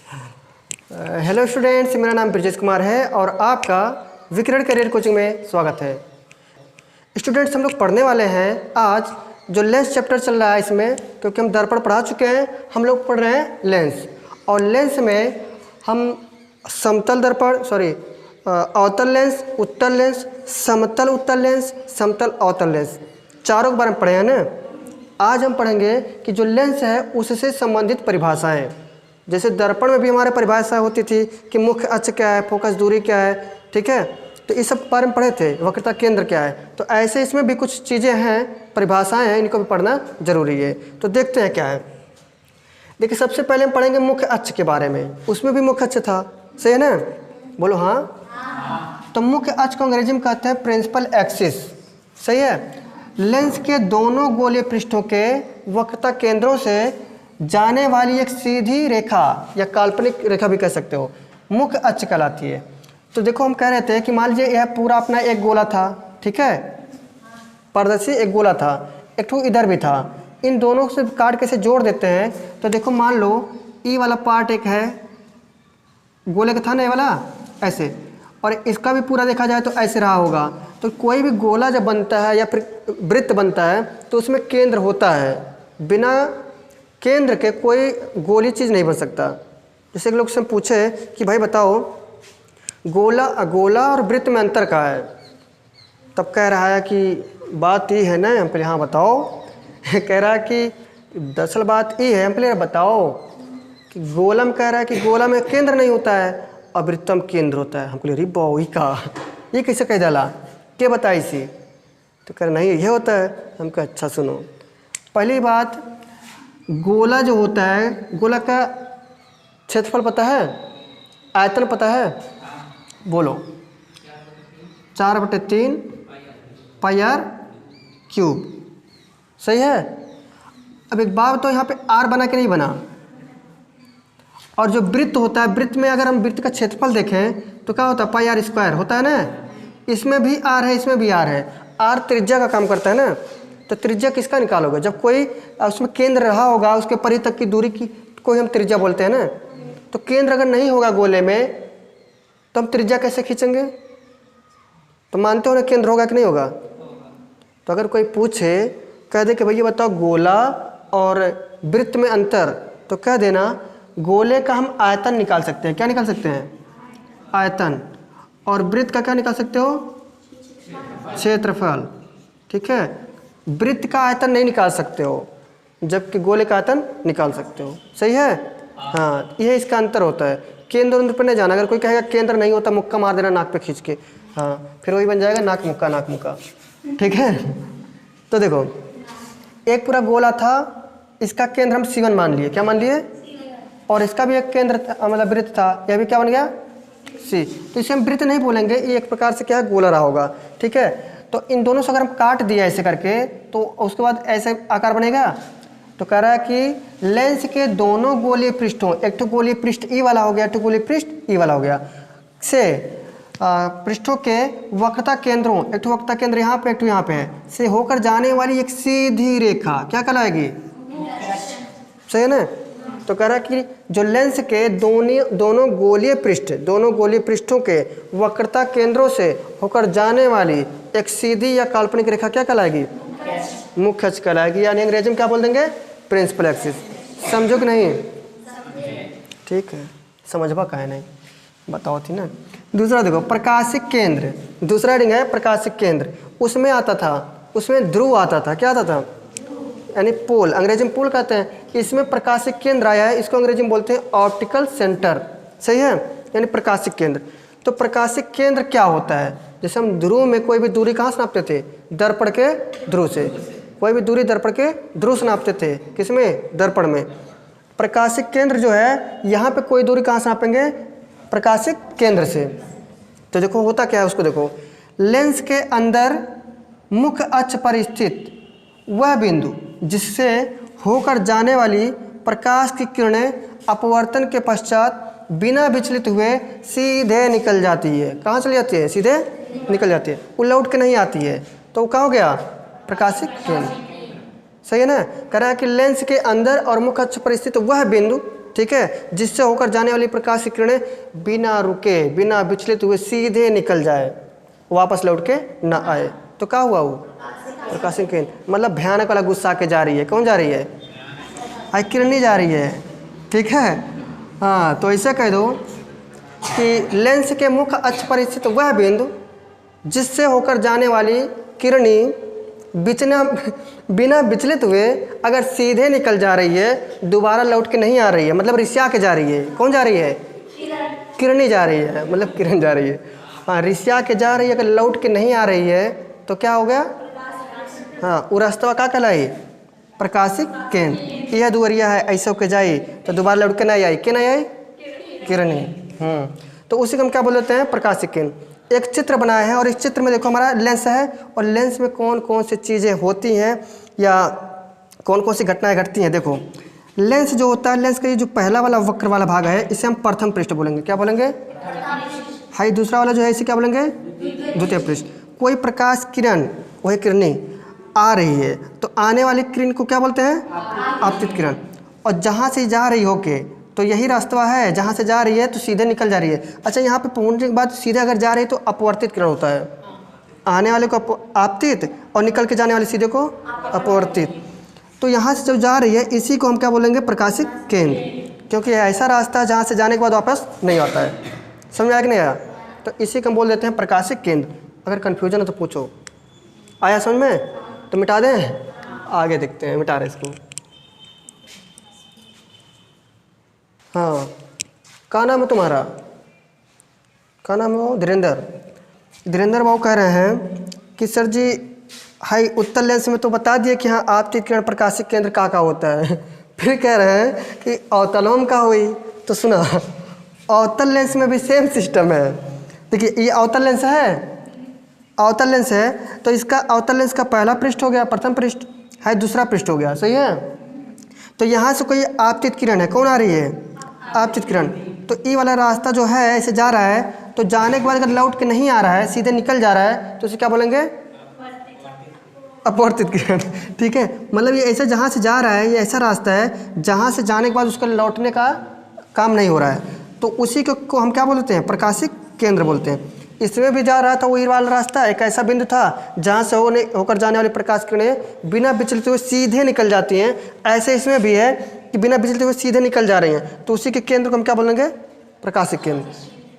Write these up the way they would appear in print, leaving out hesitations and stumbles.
Hello students, मेरा नाम ब्रजेश कुमार है और आपका विकिरण करियर कोचिंग में स्वागत है। स्टूडेंट्स, हम लोग पढ़ने वाले हैं आज जो लेंस चैप्टर चल रहा है इसमें, क्योंकि हम दर्पण पढ़ा चुके हैं, हम लोग पढ़ रहे हैं लेंस। और लेंस में हम समतल दर्पण अवतल लेंस, उत्तल लेंस, समतल उत्तल लेंस, समतल अवतल लेंस, चारों के बारे में पढ़े हैं ना। आज हम पढ़ेंगे कि जो लेंस है उससे संबंधित परिभाषाएं। जैसे दर्पण में भी हमारे परिभाषा होती थी कि मुख्य अक्ष क्या है, फोकस दूरी क्या है, ठीक है, तो इस सब बारे में पढ़े थे। वक्रता केंद्र क्या है, तो ऐसे इसमें भी कुछ चीज़ें हैं, परिभाषाएं हैं, इनको भी पढ़ना जरूरी है। तो देखते हैं क्या है। देखिए, सबसे पहले हम पढ़ेंगे मुख्य अक्ष के बारे में। उसमें भी मुख्य अक्ष था, सही है ना, बोलो हाँ। तो मुख्य अक्ष को अंग्रेजी में कहते हैं प्रिंसिपल एक्सिस, सही है। लेंस के दोनों गोलीय पृष्ठों के वक्रता केंद्रों से जाने वाली एक सीधी रेखा या काल्पनिक रेखा भी कह सकते हो, मुख्य अक्ष कहलाती है। तो देखो, हम कह रहे थे कि मान लीजिए यह पूरा अपना एक गोला था, ठीक है, पारदर्शी एक गोला था, एक ठो इधर भी था। इन दोनों से काट के से जोड़ देते हैं तो देखो, मान लो ई वाला पार्ट एक है, गोले का था ना ये वाला, ऐसे, और इसका भी पूरा देखा जाए तो ऐसे रहा होगा। तो कोई भी गोला जब बनता है या फिर वृत्त बनता है तो उसमें केंद्र होता है, बिना केंद्र के कोई गोली चीज़ नहीं बन सकता। जैसे लोग से पूछे कि भाई बताओ गोला और वृत्त में अंतर क्या है, तब कह रहा है कि बात ये है ना। हम पहले हाँ बताओ कह रहा है कि दरअसल बात ये है। हम पहले बताओ कि गोला में कह रहा है कि गोला में केंद्र नहीं होता है और वृत्त में केंद्र होता है। हम बोले अरे बाई का, ये कैसे कह डाला, क्या बताई सी, तो कह रहा नहीं ये होता है। हम कहा अच्छा सुनो, पहली बात, गोला जो होता है, गोला का क्षेत्रफल पता है, आयतन पता है, बोलो 4/3 पाई आर क्यूब, सही है। अब एक बात तो यहाँ पे आर बना के नहीं बना। और जो वृत्त होता है, वृत्त में अगर हम वृत्त का क्षेत्रफल देखें तो क्या होता है, पाई आर स्क्वायर होता है ना। इसमें भी आर है, इसमें भी आर है। आर त्रिज्या का काम करता है ना। तो त्रिज्या किसका निकालोगे, जब कोई उसमें केंद्र रहा होगा, उसके परि तक की दूरी की कोई हम त्रिज्या बोलते हैं ना। तो केंद्र अगर नहीं होगा गोले में तो हम त्रिज्या कैसे खींचेंगे, तो मानते हो ना केंद्र होगा कि नहीं होगा। तो अगर कोई पूछे, कह दे कि भैया बताओ गोला और वृत्त में अंतर, तो कह देना गोले का हम आयतन निकाल सकते हैं। क्या निकाल सकते हैं, आयतन। और वृत्त का क्या निकाल सकते हो, क्षेत्रफल, ठीक है। वृत्त का आयतन नहीं निकाल सकते हो, जबकि गोले का आयतन निकाल सकते हो, सही है। हाँ, यह इसका अंतर होता है। केंद्र पर नहीं जाना। अगर कोई कहेगा केंद्र नहीं होता, मुक्का मार देना नाक पे खींच के, हाँ, फिर वही बन जाएगा नाक मुक्का, ठीक है। तो देखो, एक पूरा गोला था, इसका केंद्र हम C1 मान लिए, क्या मान लिए, और इसका भी एक केंद्र मतलब वृत्त था, यह भी क्या बन गया, C। तो इसे हम वृत्त नहीं बोलेंगे, ये एक प्रकार से क्या है, गोला रहा होगा, ठीक है। तो इन दोनों से अगर हम काट दिया ऐसे करके तो उसके बाद ऐसे आकार बनेगा। तो कह रहा है कि लेंस के दोनों गोलीय पृष्ठों, एक तो गोलीय पृष्ठ ई वाला हो गया, एक तो गोलीय पृष्ठ ई वाला हो गया, से पृष्ठों के वक्रता केंद्रों, एक तो वक्रता केंद्र यहाँ पे, एक तो यहाँ पे है, से होकर जाने वाली एक सीधी रेखा क्या कहलाएगी, सही है ना। तो कह रहा है कि जो लेंस के दोनों गोलीय पृष्ठों के वक्रता केंद्रों से होकर जाने वाली एक सीधी या काल्पनिक रेखा क्या कहलाएगी, मुख्य अक्ष कहलाएगी, यानी अंग्रेजी में क्या बोल देंगे, प्रिंसिपल एक्सिस। समझो कि नहीं, ठीक है, समझबा का है नहीं, बताओ थी ना। दूसरा देखो, प्रकाशिक केंद्र, दूसरा हेडिंग है प्रकाशिक केंद्र। उसमें आता था, उसमें ध्रुव आता था, क्या आता था, यानी पोल, अंग्रेजी में पोल कहते हैं। इसमें प्रकाशिक केंद्र आया है, इसको अंग्रेजी में बोलते हैं ऑप्टिकल सेंटर, सही है, यानी प्रकाशिक केंद्र। तो प्रकाशिक केंद्र क्या होता है, जैसे हम ध्रुव में कोई भी दूरी कहाँ से नापते थे, दर्पण के ध्रुव से, कोई भी दूरी दर्पण के ध्रुव से नापते थे, किसमें, दर्पण में। प्रकाशिक केंद्र जो है, यहाँ पे कोई दूरी कहाँ से नापेंगे, प्रकाशिक केंद्र से। तो देखो होता क्या है, उसको देखो, लेंस के अंदर मुख्य अक्ष पर स्थित वह बिंदु जिससे होकर जाने वाली प्रकाश की किरणें अपवर्तन के पश्चात बिना विचलित हुए सीधे निकल जाती है। कहाँ चली जाती है, सीधे निकल जाती है, वो लौट के नहीं आती है। तो क्या हो गया, प्रकाशिक केंद्र, सही है ना। कह रहा है कि लेंस के अंदर और मुख्य अक्ष पर स्थित वह बिंदु, ठीक है, जिससे होकर जाने वाली प्रकाश की किरणें बिना रुके, बिना विचलित हुए सीधे निकल जाए, वापस लौट के ना आए। तो क्या हुआ वो प्रकाशिक किरण, मतलब भयानक वाला गुस्सा के जा रही है। कौन जा रही है? आई किरणें जा रही है, ठीक है। हाँ, तो ऐसे कह दो कि लेंस के मुख्य अक्ष पर स्थित वह बिंदु जिससे होकर जाने वाली किरणें बिना विचलित हुए अगर सीधे निकल जा रही है, दोबारा लौट के नहीं आ रही है, मतलब रिश्या के जा रही है। कौन जा रही है? किरणें जा रही है, मतलब किरण जा रही है। हाँ, रिश्या के जा रही है, अगर लौट के नहीं आ रही है तो क्या हो गया? हाँ, वो रास्ता क्या कहलाई? प्रकाशिक केंद्र। यह दुवरिया है, ऐसे होके जाई तो दोबारा लौट के नहीं आई, क्या नहीं आई? किरणें। तो उसी को हम क्या बोलते हैं? प्रकाशिक केंद्र। एक चित्र बनाया है और इस चित्र में देखो हमारा लेंस है, और लेंस में कौन कौन सी चीज़ें होती हैं या कौन कौन सी घटनाएं घटती हैं। देखो लेंस जो होता है, लेंस का ये जो पहला वाला वक्र वाला भाग है, इसे हम प्रथम पृष्ठ बोलेंगे। क्या बोलेंगे? हाई। दूसरा वाला जो है इसे क्या बोलेंगे? द्वितीय पृष्ठ। कोई प्रकाश किरण, वही किरणें आ रही है तो आने वाली किरण को क्या बोलते हैं? आपतित किरण। और जहाँ से जा रही होके, तो यही रास्ता है, जहाँ से जा रही है तो सीधे निकल जा रही है। अच्छा, यहाँ पे पहुँचने के बाद सीधे अगर जा रही है तो अपवर्तित किरण होता है, आने वाले को आपतित और निकल के जाने वाले सीधे को अपवर्तित। तो यहाँ से जब जा रही है इसी को हम क्या बोलेंगे? प्रकाशिक केंद्र, क्योंकि ऐसा रास्ता है जहाँ से जाने के बाद वापस नहीं आता है। समझ आया कि नहीं आया? तो इसी को हम बोल देते हैं प्रकाशिक केंद्र। अगर कन्फ्यूजन है तो पूछो। आया समझ में? तो मिटा दें, आगे देखते हैं, मिटा रहे इसको। हाँ, क्या नाम है तुम्हारा? क्या नाम है? वो धीरेन्द्र बाबू कह रहे हैं कि सर जी हाई उत्तर लेंस में तो बता दिए कि हाँ आपतित किरण प्रकाशिक केंद्र का होता है। फिर कह रहे हैं कि अवतलोम का हुई। तो सुना, अवतल लेंस में भी सेम सिस्टम है। देखिए ये अवतल लेंस है, अवतल लेंस है तो इसका अवतल लेंस का पहला पृष्ठ हो गया, प्रथम पृष्ठ है, दूसरा पृष्ठ हो गया, सही है। तो यहाँ से कोई आपतित किरण है, कौन आ रही है? आपतित किरण। तो ये वाला रास्ता जो है ऐसे जा रहा है, तो जाने के बाद अगर लौट के नहीं आ रहा है, सीधे निकल जा रहा है, तो इसे क्या बोलेंगे? अपवर्तित किरण, ठीक है। मतलब ये ऐसा जहाँ से जा रहा है, ये ऐसा रास्ता है जहाँ से जाने के बाद उसका लौटने का काम नहीं हो रहा है, तो उसी को हम क्या बोलते हैं? प्रकाशिक केंद्र बोलते हैं। इसमें भी जा रहा था वही वाला रास्ता, एक ऐसा बिंदु था जहाँ से होकर जाने वाली प्रकाश किरणें बिना विचलित हुए सीधे निकल जाती हैं। ऐसे इसमें भी है कि बिना विचलित हुए सीधे निकल जा रही हैं, तो उसी के केंद्र को हम क्या बोलेंगे? प्रकाशिक केंद्र।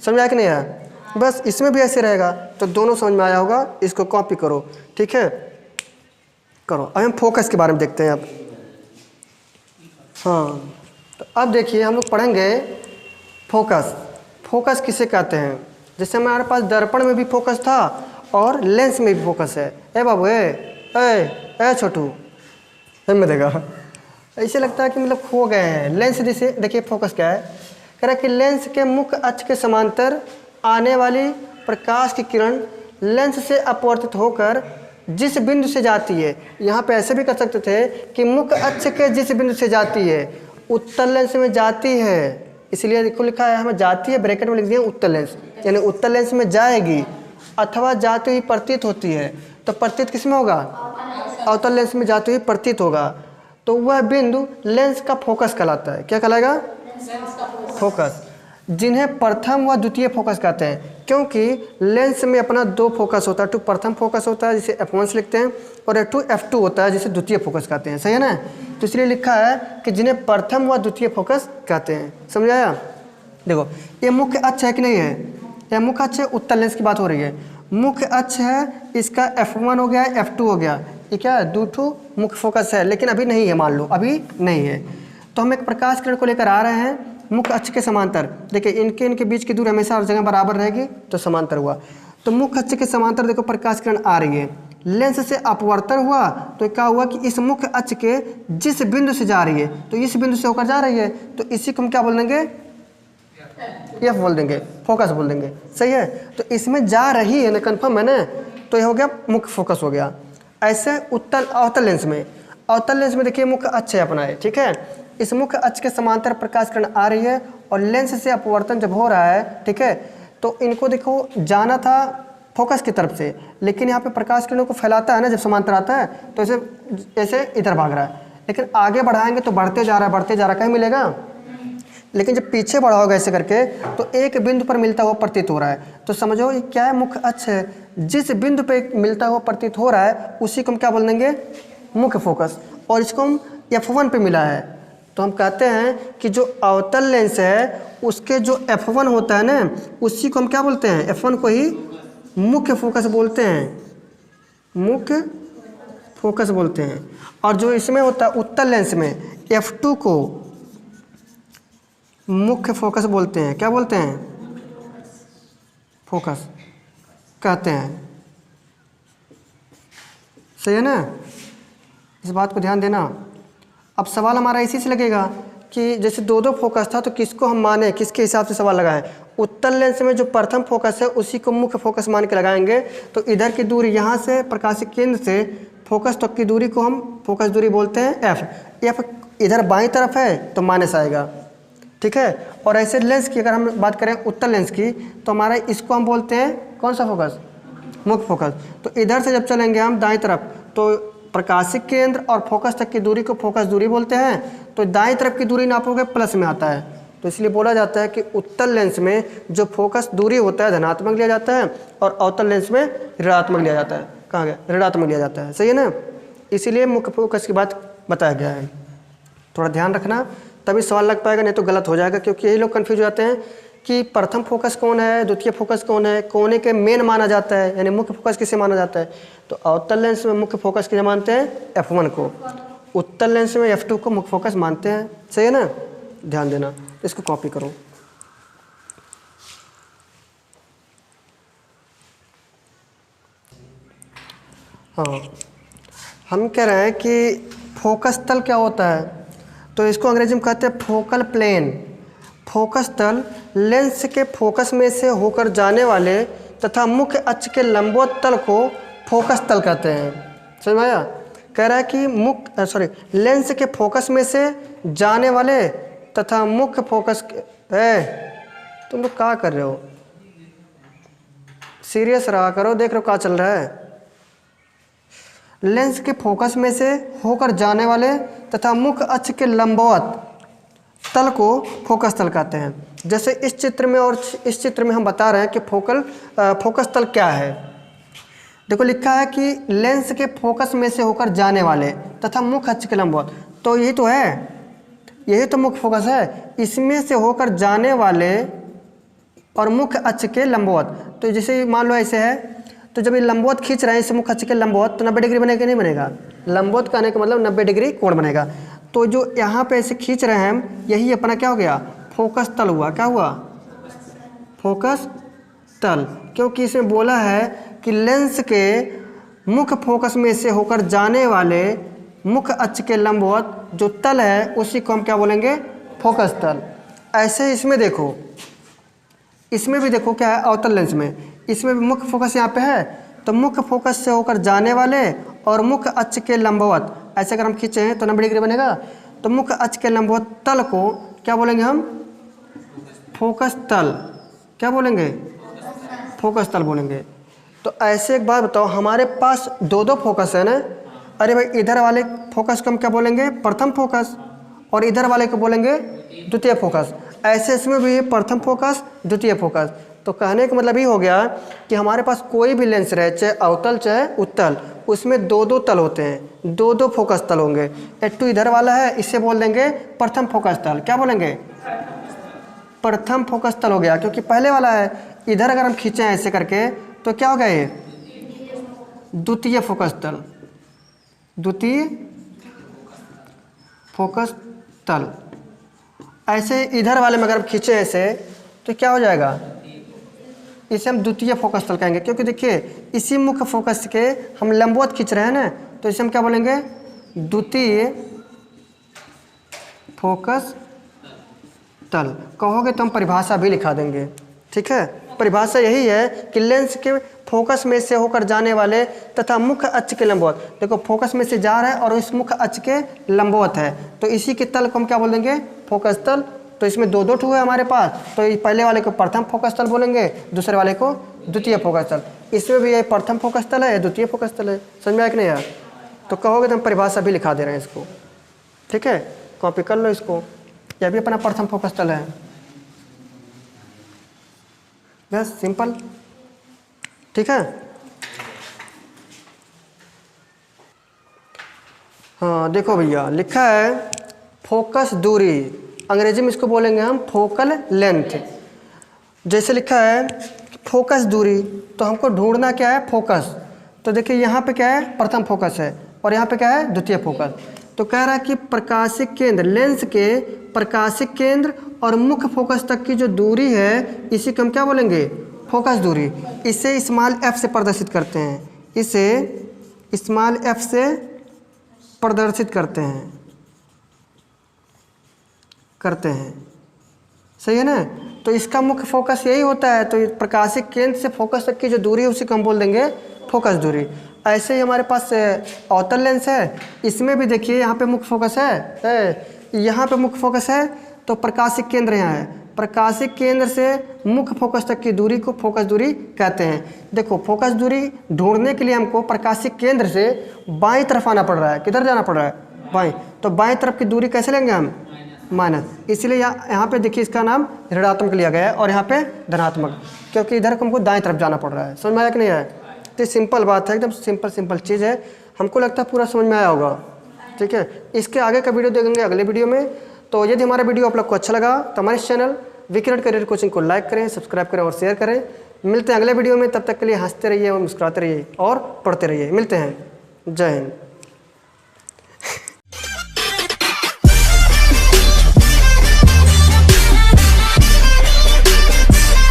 समझ आया कि नहीं आया? बस इसमें भी ऐसे रहेगा। तो दोनों समझ में आया होगा, इसको कॉपी करो, ठीक है, करो। अब हम फोकस के बारे में देखते हैं अब। हाँ, तो अब देखिए हम लोग पढ़ेंगे फोकस। फोकस किसे कहते हैं? जैसे हमारे पास दर्पण में भी फोकस था और लेंस में भी फोकस है। ए बाबू, ए छोटू, में देखा ऐसे लगता है कि मतलब खो गए हैं। लेंस जैसे देखिए फोकस क्या है, कह रहा है कि लेंस के मुख्य अक्ष के समांतर आने वाली प्रकाश की किरण लेंस से अपवर्तित होकर जिस बिंदु से जाती है, यहाँ पे ऐसे भी कर सकते थे कि मुख्य अक्ष के जिस बिंदु से जाती है, उत्तल लेंस में जाती है, इसलिए देखो लिखा है हमें जाती है, ब्रैकेट में लिख दिया उत्तल लेंस, यानी उत्तल लेंस में जाएगी अथवा जाती हुई प्रतीत होती है। तो प्रतीत किस में होगा? अवतल लेंस में जाती हुई प्रतीत होगा। तो वह बिंदु लेंस का फोकस कहलाता है। क्या कहलाएगा? फोकस, जिन्हें प्रथम व द्वितीय फोकस कहते हैं, क्योंकि लेंस में अपना दो फोकस होता है। टू प्रथम फोकस होता है जिसे F1 लिखते हैं, और F2 होता है जिसे द्वितीय फोकस कहते हैं, सही है ना। तो इसलिए लिखा है कि जिन्हें प्रथम व द्वितीय फोकस कहते हैं। समझ आया? देखो ये मुख्य अक्ष है कि नहीं है? यह मुख्य अक्ष है, उत्तल लेंस की बात हो रही है। मुख्य अक्ष है, इसका F1 हो गया, F2 हो गया, ये क्या है? दो ठो मुख्य फोकस है, लेकिन अभी नहीं है, मान लो अभी नहीं है। तो हम एक प्रकाश किरण को लेकर आ रहे हैं मुख्य अक्ष के समांतर। देखिए इनके बीच की दूरी हमेशा हर जगह बराबर रहेगी, तो समांतर हुआ। तो मुख्य अक्ष के समांतर देखो प्रकाश किरण आ रही है, लेंस से अपवर्तन हुआ, तो क्या हुआ कि इस मुख्य अक्ष के जिस बिंदु से जा रही है, तो इस बिंदु से होकर जा रही है, तो इसी को हम क्या बोल देंगे? F बोल देंगे, फोकस बोल देंगे, सही है। तो इसमें जा रही है ना, कन्फर्म है ना, तो यह हो गया मुख्य फोकस हो गया। ऐसे अवतल लेंस में देखिए मुख्य अक्ष है अपना है, ठीक है। इस मुख्य अक्ष के समांतर प्रकाश किरण आ रही है और लेंस से अपवर्तन जब हो रहा है, ठीक है, तो इनको देखो जाना था फोकस की तरफ से, लेकिन यहाँ पे प्रकाश किरणों को फैलाता है ना, जब समांतर आता है तो ऐसे इधर भाग रहा है, लेकिन आगे बढ़ाएंगे तो बढ़ते जा रहा है, कहीं मिलेगा। लेकिन जब पीछे बढ़ा होगा ऐसे करके तो एक बिंदु पर मिलता हुआ प्रतीत हो रहा है। तो समझो ये क्या है, मुख्य अक्ष है। जिस बिंदु पे मिलता हुआ प्रतीत हो रहा है उसी को हम क्या बोल देंगे, मुख्य फोकस। और इसको हम F1 पे मिला है तो हम कहते हैं कि जो अवतल लेंस है उसके जो F1 होता है ना, उसी को हम क्या बोलते हैं, F1 को ही मुख्य फोकस बोलते हैं, मुख्य फोकस बोलते हैं। और जो इसमें होता है उत्तल लेंस में F2 को मुख्य फोकस बोलते हैं। क्या बोलते हैं, फोकस कहते हैं। सही है ना, इस बात को ध्यान देना। अब सवाल हमारा इसी से लगेगा कि जैसे दो दो फोकस था तो किसको हम माने, किसके हिसाब से सवाल लगाएं। उत्तल लेंस में जो प्रथम फोकस है उसी को मुख्य फोकस मान के लगाएंगे। तो इधर की दूरी यहाँ से प्रकाशिक केंद्र से फोकस तक की दूरी को हम फोकस दूरी बोलते हैं F इधर बाईं तरफ है तो माइनस आएगा, ठीक है। और ऐसे लेंस की अगर हम बात करें उत्तल लेंस की तो हमारा इसको हम बोलते हैं कौन सा फोकस, मुख्य फोकस। तो इधर से जब चलेंगे हम दाईं तरफ तो प्रकाशिक केंद्र और फोकस तक की दूरी को फोकस दूरी बोलते हैं। तो दाईं तरफ की दूरी नापोगे प्लस में आता है, तो इसलिए बोला जाता है कि उत्तल लेंस में जो फोकस दूरी होता है धनात्मक लिया जाता है और अवतल लेंस में ऋणात्मक लिया जाता है। कहाँ गया, ऋणात्मक लिया जाता है। सही है ना, इसीलिए मुख्य फोकस की बात बताया गया है। थोड़ा ध्यान रखना तभी सवाल लग पाएगा, नहीं तो गलत हो जाएगा। क्योंकि यही लोग कन्फ्यूज हो जाते हैं कि प्रथम फोकस कौन है, द्वितीय फोकस कौन है, कोने के मेन माना जाता है, यानी मुख्य फोकस किसे माना जाता है। तो अवतल लेंस में मुख्य फोकस किसे मानते हैं, F1 को। उत्तल लेंस में F2 को मुख्य फोकस मानते हैं। सही है ना, ध्यान देना, इसको कॉपी करो। हाँ, हम कह रहे हैं कि फोकस तल क्या होता है, तो इसको अंग्रेजी में कहते हैं फोकल प्लेन। फोकस तल लेंस के फोकस में से होकर जाने वाले तथा मुख्य अक्ष के लंबवत तल को फोकस तल कहते हैं। समझ में आया, कह रहा है कि लेंस के फोकस में से जाने वाले तथा मुख्य फोकस तुम लोग क्या कर रहे हो, सीरियस रहा करो, देख रहे हो क्या चल रहा है। लेंस के फोकस में से होकर जाने वाले तथा मुख्य अक्ष के लंबवत तल को फोकस तल कहते हैं। जैसे इस चित्र में और इस चित्र में हम बता रहे हैं कि फोकस तल क्या है। देखो लिखा है कि लेंस के फोकस में से होकर जाने वाले तथा मुख्य अक्ष के लंबवत, तो यही तो है, यही तो मुख्य फोकस है। इसमें से होकर जाने वाले और मुख्य अक्ष के लंबवत, तो जैसे मान लो ऐसे है, तो जब ये लंबवत खींच रहे हैं इसे मुख्य अक्ष के लंबवत, तो 90 डिग्री बनेगा कि नहीं बनेगा। लंबवत कहने का मतलब 90 डिग्री कोण बनेगा। तो जो यहाँ पे ऐसे खींच रहे हैं हम, यही अपना क्या हो गया, फोकस तल हुआ। क्या हुआ, फोकस तल। क्योंकि इसमें बोला है कि लेंस के मुख्य फोकस में से होकर जाने वाले मुख्य अक्ष के लंबवत जो तल है उसी को हम क्या बोलेंगे, फोकस तल। ऐसे इसमें देखो, इसमें भी देखो क्या है, अवतल लेंस में इसमें भी मुख्य फोकस यहाँ पे है, तो मुख्य फोकस से होकर जाने वाले और मुख्य अक्ष के लंबवत, ऐसे अगर हम खींचे हैं तो 90 डिग्री बनेगा। तो मुख्य अक्ष के लंबवत तल को क्या बोलेंगे हम, फोकस तल। क्या बोलेंगे, फोकस तल बोलेंगे। तो ऐसे एक बात बताओ, हमारे पास दो दो फोकस है ना। अरे भाई, इधर वाले फोकस को हम क्या बोलेंगे, प्रथम फोकस, और इधर वाले को बोलेंगे द्वितीय फोकस। ऐसे इसमें भी प्रथम फोकस, द्वितीय फोकस। तो कहने का मतलब ये हो गया कि हमारे पास कोई भी लेंस रहे, चाहे अवतल चाहे उत्तल, उसमें दो दो तल होते हैं, दो दो फोकस तल होंगे। F2 इधर वाला है, इसे बोल देंगे प्रथम फोकस तल। क्या बोलेंगे, प्रथम फोकस तल हो गया, क्योंकि पहले वाला है। इधर अगर हम खींचे ऐसे करके तो क्या हो गया, ये द्वितीय फोकस तल, द्वितीय फोकस तल। ऐसे इधर वाले में अगर हम खींचे ऐसे तो क्या हो जाएगा, इसे हम द्वितीय फोकस तल कहेंगे। क्योंकि देखिए इसी मुख्य फोकस के हम लंबवत खींच रहे हैं ना, तो इसे हम क्या बोलेंगे, द्वितीय फोकस तल। कहोगे तो हम परिभाषा भी लिखा देंगे, ठीक है। परिभाषा यही है कि लेंस के फोकस में से होकर जाने वाले तथा मुख्य अक्ष के लंबवत। देखो फोकस में से जा रहा है और इस मुख्य अक्ष के लंबवत है, तो इसी के तल को हम क्या बोल देंगे, फोकस तल। तो इसमें दो दो ठू है हमारे पास, तो पहले वाले को प्रथम फोकस तल बोलेंगे, दूसरे वाले को द्वितीय फोकस तल। इसमें भी ये प्रथम फोकस तल है, द्वितीय फोकस तल है। समझ में आया कि नहीं यार। तो कहोगे तो हम परिभाषा भी लिखा दे रहे हैं इसको, ठीक है, कॉपी कर लो इसको। यह भी अपना प्रथम फोकस तल है। बस सिंपल, ठीक है। हाँ देखो भैया, लिखा है फोकस दूरी, अंग्रेजी में इसको बोलेंगे हम फोकल लेंथ। जैसे लिखा है फोकस दूरी, तो हमको ढूंढना क्या है, फोकस। तो देखिए यहाँ पे क्या है, प्रथम फोकस है, और यहाँ पे क्या है, द्वितीय फोकस। तो कह रहा है कि प्रकाशिक केंद्र, लेंस के प्रकाशिक केंद्र और मुख्य फोकस तक की जो दूरी है, इसी को हम क्या बोलेंगे, फोकस दूरी। इसे स्मॉल एफ से प्रदर्शित करते हैं, इसे स्मॉल एफ से प्रदर्शित करते हैं, सही है ना। तो इसका मुख्य फोकस यही होता है, तो प्रकाशिक केंद्र से फोकस तक की जो दूरी है उसी को हम बोल देंगे फोकस दूरी। ऐसे ही हमारे पास अवतल लेंस है, इसमें भी देखिए यहाँ पे मुख्य फोकस है, यहाँ पे मुख्य फोकस है, तो प्रकाशिक केंद्र यहाँ है। प्रकाशिक केंद्र से मुख्य फोकस तक की दूरी को फोकस दूरी कहते हैं। देखो फोकस दूरी ढूंढने के लिए हमको प्रकाशिक केंद्र से बाईं तरफ आना पड़ रहा है। किधर जाना पड़ रहा है, बाईं। तो बाईं तरफ की दूरी कैसे लेंगे हम, माइनस। इसलिए यहाँ पे देखिए इसका नाम ऋणात्मक लिया गया है, और यहाँ पे धनात्मक, क्योंकि इधर हमको दाएं तरफ जाना पड़ रहा है। समझ में आया कि नहीं आया। तो सिंपल बात है, एकदम सिंपल चीज़ है। हमको लगता है पूरा समझ में आया होगा, ठीक है। इसके आगे का वीडियो देखेंगे अगले वीडियो में। तो यदि हमारा वीडियो आप लोग को अच्छा लगा तो हमारे चैनल विक्रट करियर कोचिंग को लाइक करें, सब्सक्राइब करें और शेयर करें। मिलते हैं अगले वीडियो में, तब तक के लिए हंसते रहिए और मुस्कुराते रहिए और पढ़ते रहिए। मिलते हैं, जय हिंद।